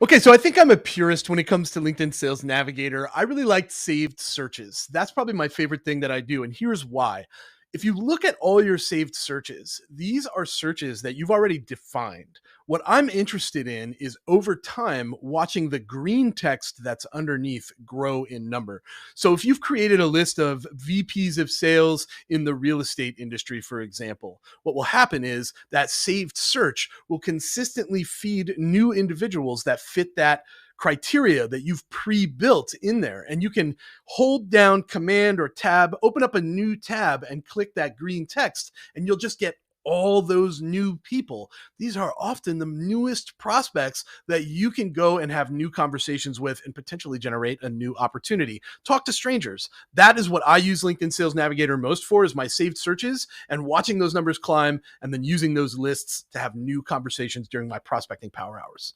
Okay, so I think I'm a purist when it comes to LinkedIn Sales Navigator. I really like saved searches. That's probably my favorite thing that I do. And here's why. If you look at all your saved searches, these are searches that you've already defined. What I'm interested in is over time watching the green text that's underneath grow in number. So if you've created a list of VPs of sales in the real estate industry, for example, what will happen is that saved search will consistently feed new individuals that fit that criteria that you've pre-built in there. And you can hold down command or tab, open up a new tab and click that green text, and you'll just get all those new people. These are often the newest prospects that you can go and have new conversations with and potentially generate a new opportunity. Talk to strangers. That is what I use LinkedIn Sales Navigator most for, is my saved searches and watching those numbers climb and then using those lists to have new conversations during my prospecting power hours.